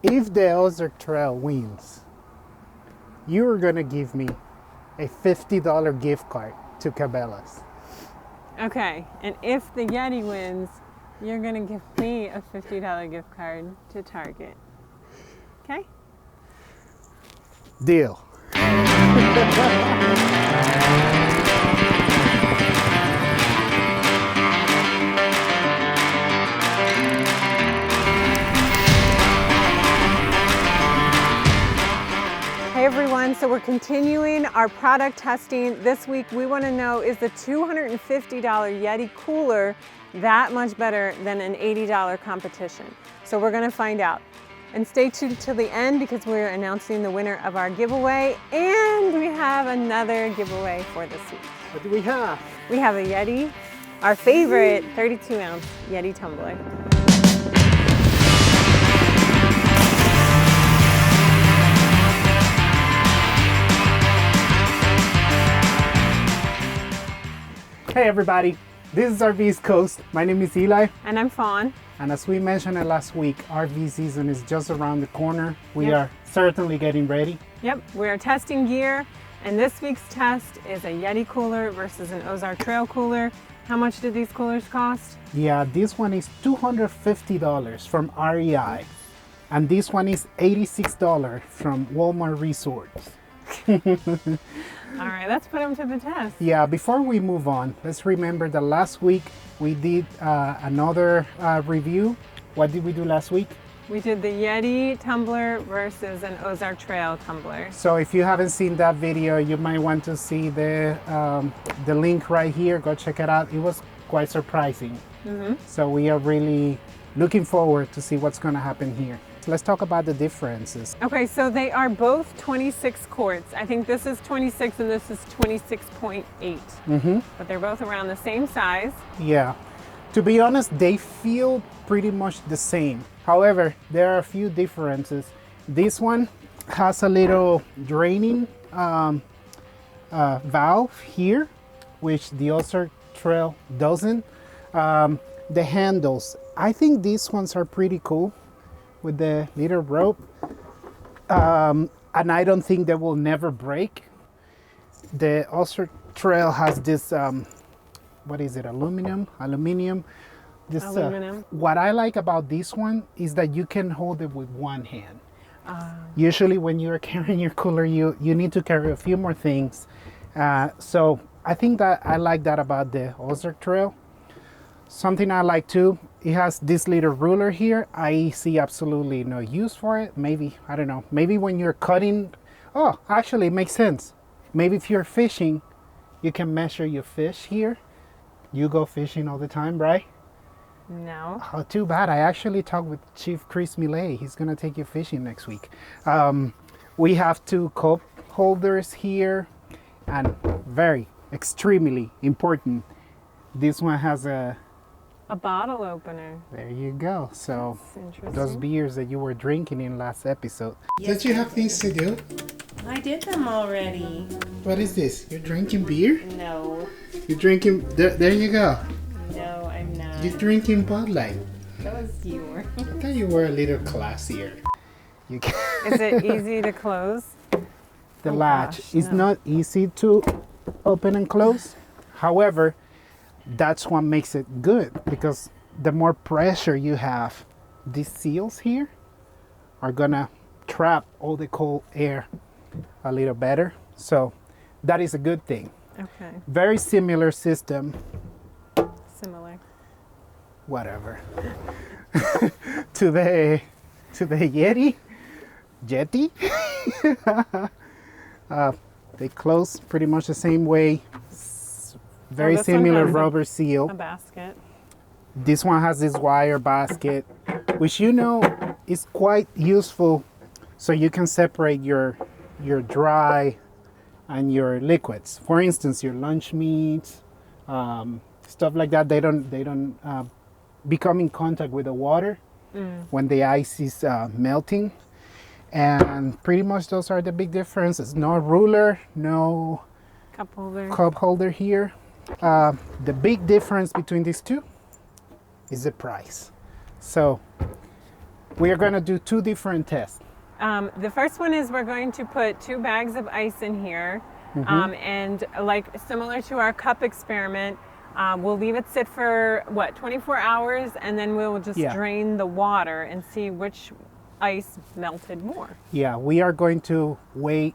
If the Ozark Trail wins, you're gonna give me a $50 gift card to Cabela's. Okay, and if the Yeti wins, you're gonna give me a $50 gift card to Target. Okay? Deal. Hey everyone, so we're continuing our product testing. This week we want to know, is the $250 Yeti cooler that much better than an $80 competition? So we're going to find out. And stay tuned till the end because we're announcing the winner of our giveaway, and we have another giveaway for this week. What do we have? We have a Yeti, our favorite 32-ounce Yeti tumbler. Hey everybody, this is RV East Coast. My name is Eli. And I'm Fawn. And as we mentioned last week, RV season is just around the corner. We are certainly getting ready. Yep, we're testing gear, and this week's test is a Yeti cooler versus an Ozark Trail cooler. How much did these coolers cost? Yeah, this one is $250 from REI, and this one is $86 from Wall-mart Resorts. All right, let's put them to the test. Yeah, before we move on, let's remember that last week we did another review. What did we do last week? We did the Yeti tumbler versus an Ozark Trail tumbler. So if you haven't seen that video, you might want to see the link right here. Go check it out. It was quite surprising. So we are really looking forward to see what's going to happen here. So let's talk about the differences. Okay, so they are both 26 quarts. I think this is 26 and this is 26.8. But they're both around the same size. Yeah. To be honest, they feel pretty much the same. However, there are a few differences. This one has a little draining valve here, which the Ozark Trail doesn't. The handles, I think these ones are pretty cool with the little rope. And I don't think they will never break. The Ozark Trail has this, what is it, aluminum? This, Aluminum. What I like about this one is that you can hold it with one hand. Usually when you're carrying your cooler, you need to carry a few more things. So I think that I like that about the Ozark Trail. Something I like too, it has this little ruler here. I see absolutely no use for it. Maybe, I don't know, maybe when you're cutting, oh, actually it makes sense. Maybe if you're fishing, you can measure your fish here. You go fishing all the time, right? No. Oh, too bad. I actually talked with Chief Chris Millet. He's gonna take you fishing next week. We have two cup holders here, and very, extremely important, this one has a bottle opener. There you go. So That's those interesting. beers that you were drinking in last episode. Don't you have things to do? I did them already. What is this? You're drinking beer? No, You're drinking, there you go. no, I'm not. You're drinking Bud Light. That was you. I thought you were a little classier. You can Is it easy to close? the Oh, latch gosh, is no. not easy to open and close. However, that's what makes it good, because the more pressure you have, these seals here are gonna trap all the cold air a little better. So that is a good thing. Okay, Very similar system, similar. whatever, to the Yeti. They close pretty much the same way. Very this one similar has rubber seal. A basket. This one has this wire basket, which you know is quite useful, so you can separate your dry and your liquids. For instance, your lunch meats, stuff like that. They don't become in contact with the water when the ice is melting. And pretty much those are the big differences. No ruler, no Cup holder. cup holder here. The big difference between these two is the price. So We are gonna do 2 different tests. The first one is we're going to put 2 bags of ice in here, and like similar to our cup experiment, we'll leave it sit for 24 hours, and then we'll just drain the water and see which ice melted more. Yeah, we are going to weigh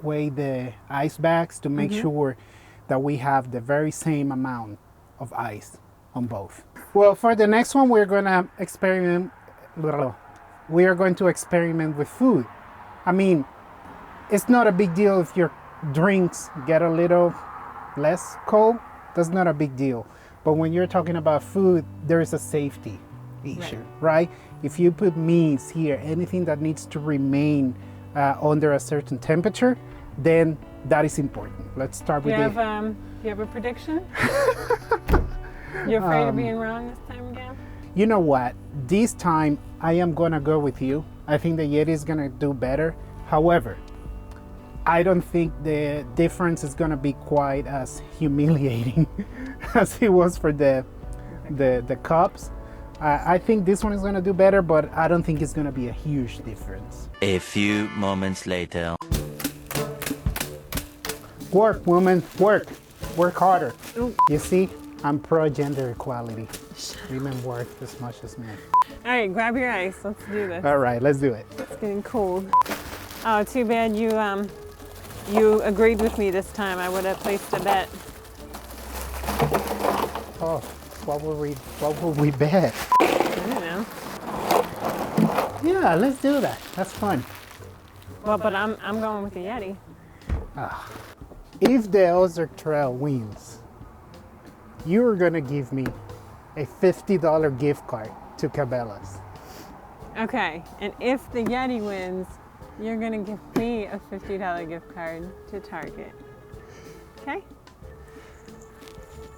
the ice bags to make sure that we have the very same amount of ice on both. Well, for the next one, we're gonna experiment. We are going to experiment with food. I mean, it's not a big deal if your drinks get a little less cold. That's not a big deal. But when you're talking about food, there is a safety issue, right? If you put meats here, anything that needs to remain under a certain temperature, then that is important. Let's start with you have a prediction? You're afraid of being wrong this time again? You know what? This time I am gonna go with you. I think the Yeti is gonna do better. However, I don't think the difference is gonna be quite as humiliating as it was for the cups. I think this one is gonna do better, but I don't think it's gonna be a huge difference. A few moments later. Work, woman, work. Work harder. Ooh. You see, I'm pro gender equality. Women work as much as men. All right, grab your ice. Let's do this. All right, let's do it. It's getting cold. Oh, too bad you agreed with me this time. I would have placed a bet. Oh, what will we bet? I don't know. Yeah, let's do that. That's fun. Well, but I'm going with the Yeti. If the Ozark Trail wins, you're gonna give me a $50 gift card to Cabela's. Okay, and if the Yeti wins, you're gonna give me a $50 gift card to Target. Okay?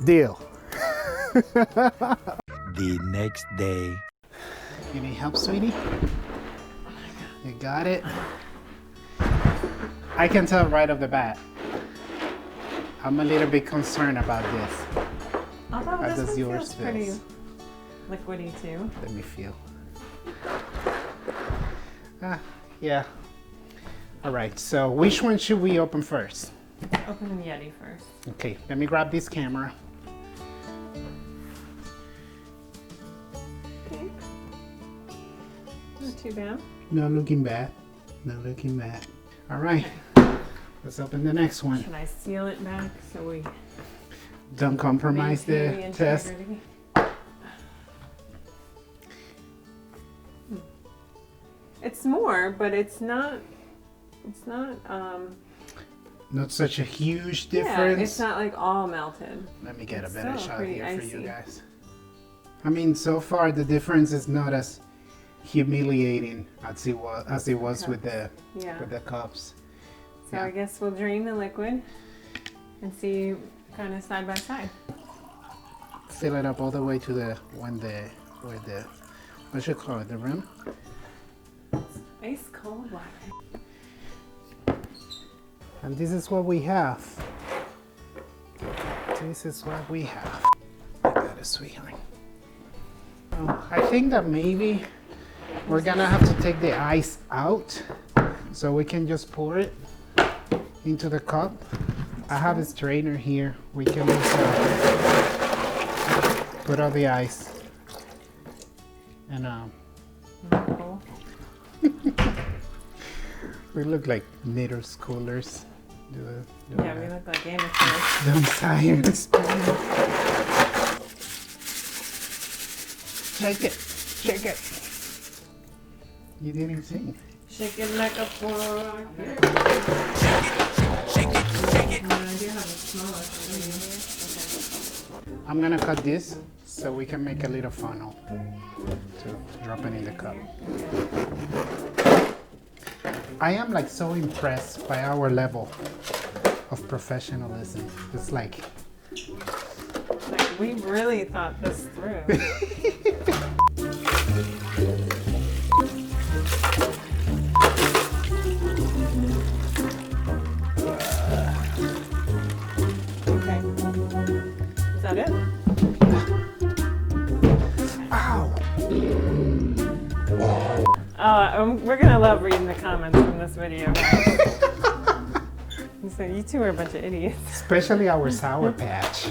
Deal. The next day. You need help, sweetie? You got it? I can tell right off the bat. I'm a little bit concerned about this. Although How this does one yours feels pretty feel? liquidy too. Let me feel. Yeah. All right, so which one should we open first? Open the Yeti first. Okay, let me grab this camera. Okay. Not too bad. Not looking bad. Not looking bad. All right, let's open the next one. Should I seal it back so we Don't compromise maintain the test. integrity? It's more, but it's not. Not such a huge Yeah, difference. it's not like all melted. Let me get It's a better still shot pretty here for icy. you guys. I mean, so far the difference is not as humiliating as it was with the cups. So I guess we'll drain the liquid and see kind of side by side. Fill it up all the way to the what you call it, the rim. Ice cold water. And this is what we have. This is what we have. I got it, sweetheart. Oh, I think that maybe we're gonna have to take the ice out so we can just pour it into the cup. I have a strainer here. We can just put all the ice and Cool. we look like middle schoolers. Yeah, we look like amateurs. Dumb science. Shake it. Shake it. You didn't sing. Shake it like a fork. I'm gonna cut this so we can make a little funnel to drop it in the cup. I am like so impressed by our level of professionalism. It's like We really thought this through. Okay. Is that it? ow! we're gonna love reading the comments from this video, guys. So you two are a bunch of idiots. Especially our Sour Patch.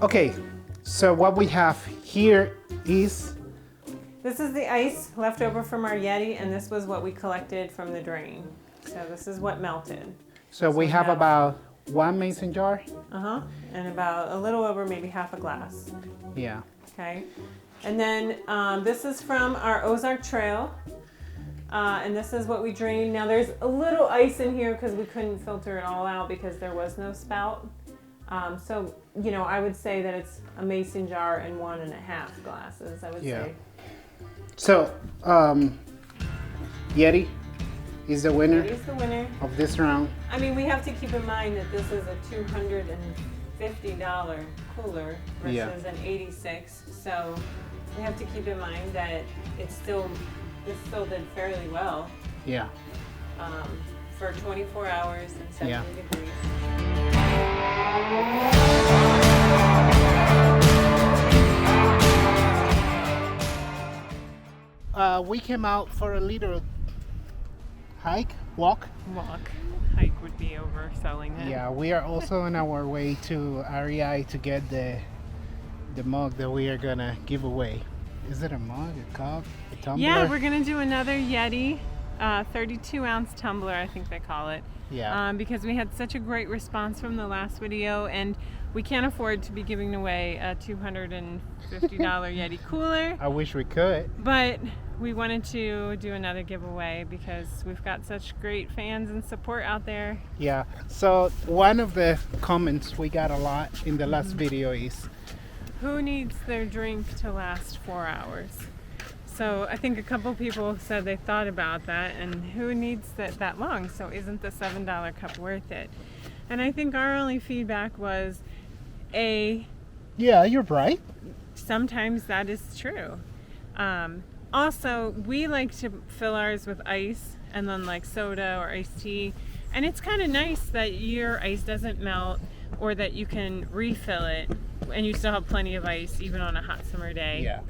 Okay, so what we have here is... This is the ice left over from our Yeti, and this was what we collected from the drain. So this is what melted. So we have about 1 mason jar. And about a little over maybe half a glass. Yeah. Okay. And then this is from our Ozark Trail. And this is what we drained. Now there's a little ice in here because we couldn't filter it all out because there was no spout. So, you know, I would say that it's a mason jar and 1.5 glasses, I would say. So, Yeti is the winner. Yeti's the winner Of this round. I mean, we have to keep in mind that this is a $250 cooler versus an $86. So we have to keep in mind that this still did fairly well. Yeah. For 24 hours and 70 degrees. We came out for a little walk. Hike would be overselling it. Yeah, we are also on our way to REI to get the mug that we are gonna give away. Is it a mug, a cup, a tumbler? Yeah, we're gonna do another Yeti 32-ounce tumbler, I think they call it. Yeah. Because we had such a great response from the last video, and we can't afford to be giving away a $250 Yeti cooler. I wish we could. But we wanted to do another giveaway because we've got such great fans and support out there. Yeah. So one of the comments we got a lot in the last video is, who needs their drink to last 4 hours? So I think a couple people said they thought about that, and who needs that long? So isn't the $7 cup worth it? And I think our only feedback was, yeah, you're right. Sometimes that is true. Also, we like to fill ours with ice and then like soda or iced tea. And it's kind of nice that your ice doesn't melt, or that you can refill it and you still have plenty of ice even on a hot summer day. Yeah.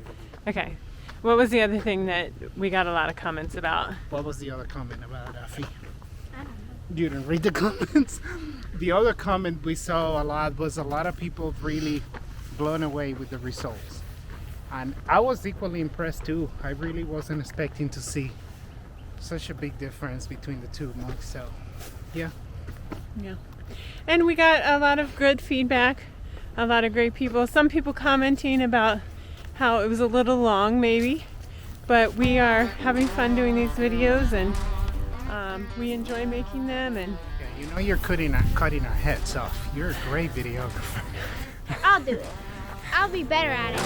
Okay. What was the other thing that we got a lot of comments about? What was the other comment about, Afi? You didn't read the comments? The other comment we saw a lot was a lot of people really blown away with the results. And I was equally impressed too. I really wasn't expecting to see such a big difference between the two mugs. So, yeah. Yeah. And we got a lot of good feedback, a lot of great people. Some people commenting about how it was a little long maybe, but we are having fun doing these videos, and we enjoy making them. And Yeah, you know you're cutting our heads off. You're a great videographer. I'll do it. I'll be better at it.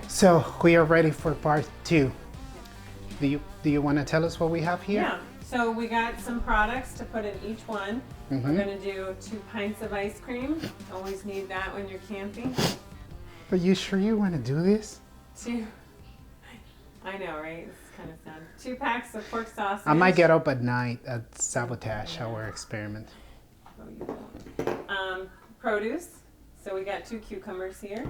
So we are ready for part 2. Do you want to tell us what we have here? yeah, so we got some products to put in each one. We're gonna do 2 pints of ice cream. Always need that when you're camping. Are you sure you want to do this? 2, I know, right? It's kind of sad. 2 packs of pork sausage. I might get up at night and sabotage our experiment. Oh, you won't. Produce. So we got 2 cucumbers here.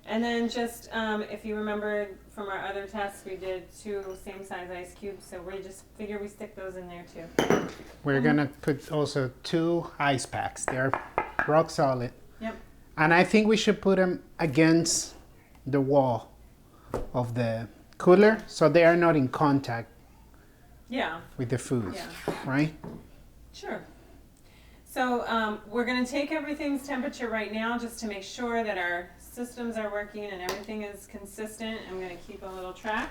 And then just, if you remember from our other tests, we did 2 same size ice cubes. So we just figure we stick those in there too. We're gonna put also 2 ice packs. They're rock solid. Yep. And I think we should put them against the wall of the cooler so they are not in contact Yeah. with the food, Yeah. right? Sure. So we're going to take everything's temperature right now just to make sure that our systems are working and everything is consistent. I'm going to keep a little track.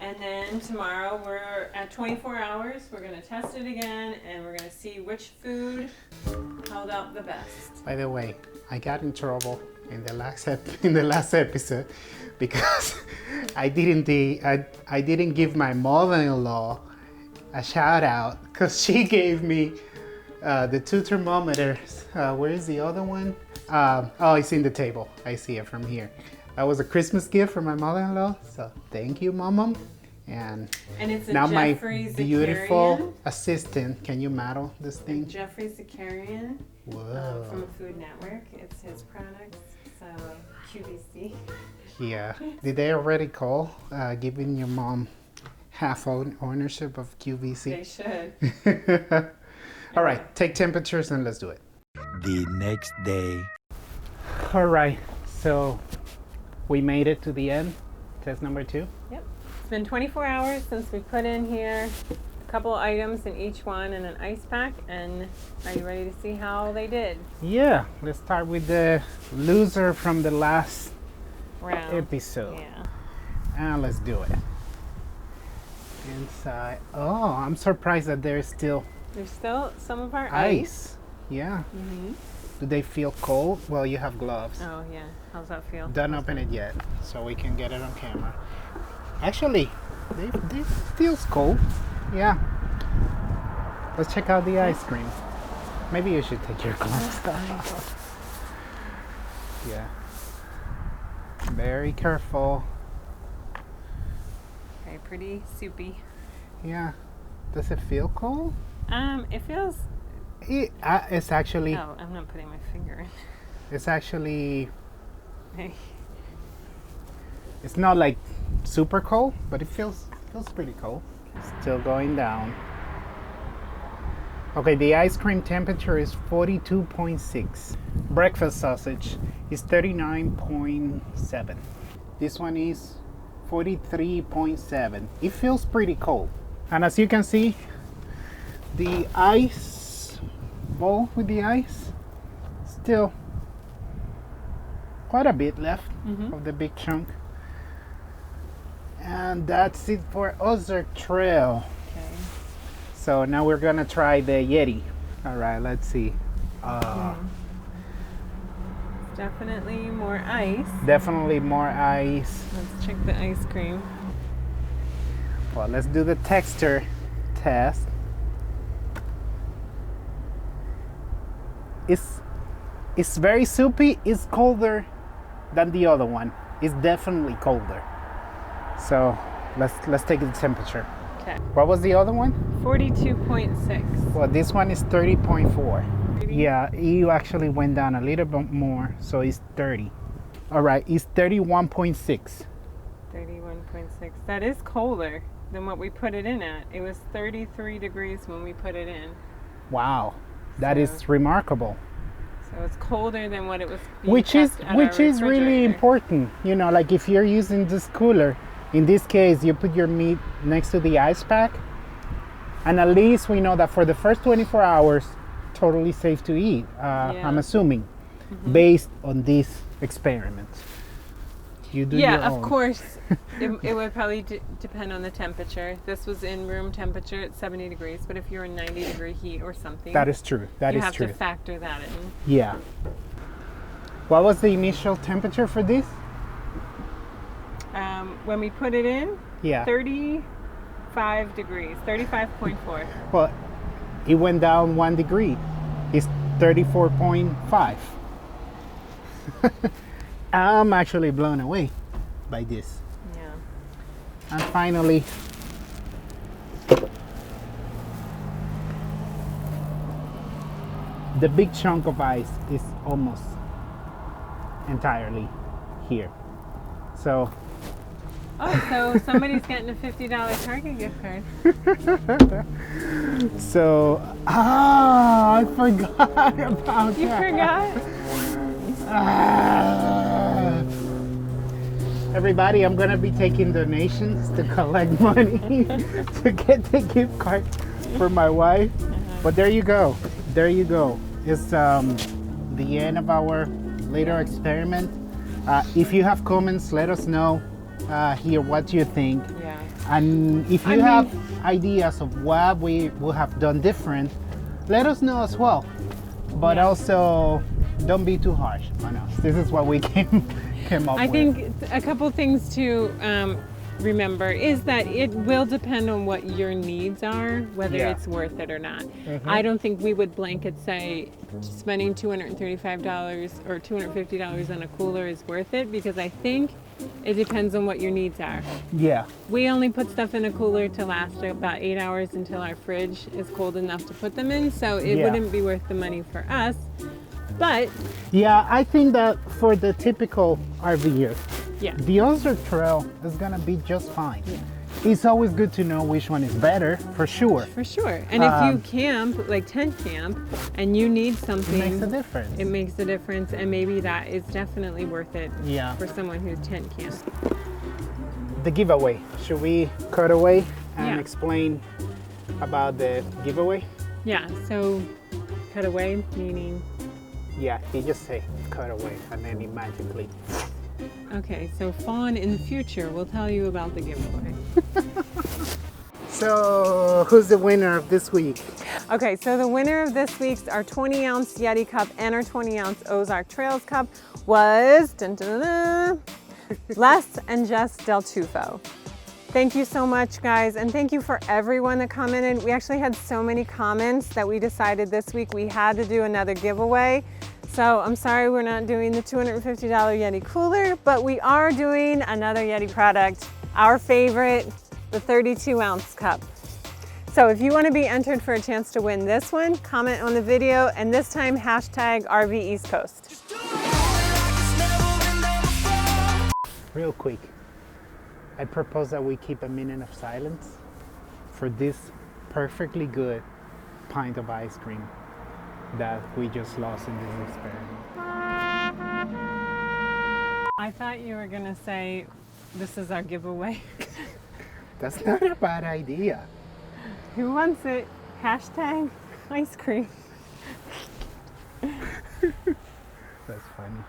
And then tomorrow we're at 24 hours. We're going to test it again, and we're going to see which food held up the best. By the way, I got in trouble in the last episode because I didn't give my mother-in-law a shout out because she gave me the 2 thermometers. Where is the other one? Oh, it's in the table. I see it from here. That was a Christmas gift from my mother-in-law. So thank you, Mom. And it's a now my Jeffrey beautiful Zakarian. assistant, can you model this thing? Jeffrey Zakarian Whoa. from Food Network. It's his products, so QVC. Yeah. Did they already call giving your mom half ownership of QVC? They should. All right, take temperatures and let's do it. The next day. All right, so we made it to the end. Test number 2. Yep. It's been 24 hours since we put in here a couple items in each one in an ice pack. And are you ready to see how they did? Yeah, let's start with the loser from the last Round. episode. Yeah. And let's do it. Inside. Oh, I'm surprised that there's still There's still some of our ice. Yeah. Mm-hmm. Do they feel cold? Well, you have gloves. Oh, yeah. How's that feel? Don't open it yet, so we can get it on camera. Actually, they feels cold. Yeah. Let's check out the ice cream. Maybe you should take your gloves off. Yeah. Very careful. Okay, pretty soupy. Yeah. Does it feel cold? It feels. It's actually. Oh, I'm not putting my finger in. It's actually. Hey. It's not like super cold, but it feels pretty cold. Still going down. Okay, the ice cream temperature is 42.6. Breakfast sausage is 39.7. This one is 43.7. It feels pretty cold. And as you can see, the ice bowl with the ice, still quite a bit left of the big chunk. And that's it for Ozark Trail. Okay. So now we're gonna try the Yeti. All right, let's see. Definitely more ice. Definitely more ice. Let's check the ice cream. Well, let's do the texture test. It's very soupy. It's colder than the other one. It's definitely colder. So let's take the temperature. Okay. What was the other one? 42.6. Well, this one is 30.4. Yeah, you actually went down a little bit more, so it's 30. All right, it's 31.6. 31.6. That is colder than what we put it in at. It was 33 degrees when we put it in. Wow, that is remarkable. So it's colder than what it was being Which is kept at our really refrigerator. important. You know, like if you're using this cooler, in this case, you put your meat next to the ice pack, and at least we know that for the first 24 hours, totally safe to eat. I'm assuming, based on this experiment. You do your of own. course. it would probably depend on the temperature. This was in room temperature at 70 degrees, but if you're in 90-degree heat or something, That is true. That you is have true. to factor that in. Yeah. What was the initial temperature for this? When we put it in, Yeah. 35 degrees, 35.4. Well, it went down 1 degree. It's 34.5. I'm actually blown away by this. Yeah. And finally, the big chunk of ice is almost entirely here. So, Oh, so somebody's getting a $50 Target gift card. I forgot about You that. forgot? Ah. Everybody, I'm gonna be taking donations to collect money to get the gift card for my wife. But there you go. There you go. It's the end of our later experiment. If you have comments, let us know here what you think. Yeah. And if you have ideas of what we will have done different, let us know as well. But also, don't be too harsh on us. This is what we came up I with. think a couple things to remember is that it will depend on what your needs are, whether it's worth it or not. I don't think we would blanket say spending $235 or $250 on a cooler is worth it, because I think It depends on what your needs are. Yeah. We only put stuff in a cooler to last about 8 hours until our fridge is cold enough to put them in, so it Yeah. wouldn't be worth the money for us. But Yeah, I think that for the typical RVer, yeah, the Ozark Trail is gonna be just fine. It's always good to know which one is better, for sure. for sure. And if you camp, like tent camp, and you need something, It makes a difference. it makes a difference, and maybe that is definitely worth it Yeah. for someone who's tent camp. The giveaway. Should we cut away and Yeah. explain about the giveaway? Yeah, so cut away, meaning, Yeah, you just say cut away and then it magically. okay, so Fawn in the future will tell you about the giveaway. So, who's the winner of this week? Okay, so the winner of this week's our 20-ounce Yeti cup and our 20-ounce Ozark Trails cup was dun, dun, dun, dun, Les and Jess Del Tufo. Thank you so much, guys, and thank you for everyone that commented. We actually had so many comments that we decided this week we had to do another giveaway. So I'm sorry we're not doing the $250 Yeti cooler, but we are doing another Yeti product, our favorite, the 32-ounce cup. So if you want to be entered for a chance to win this one, comment on the video, and this time hashtag RV East Coast. Real quick, I propose that we keep a minute of silence for this perfectly good pint of ice cream that we just lost in this experiment. I thought you were gonna say this is our giveaway. That's not a bad idea. Who wants it? Hashtag ice cream. That's funny.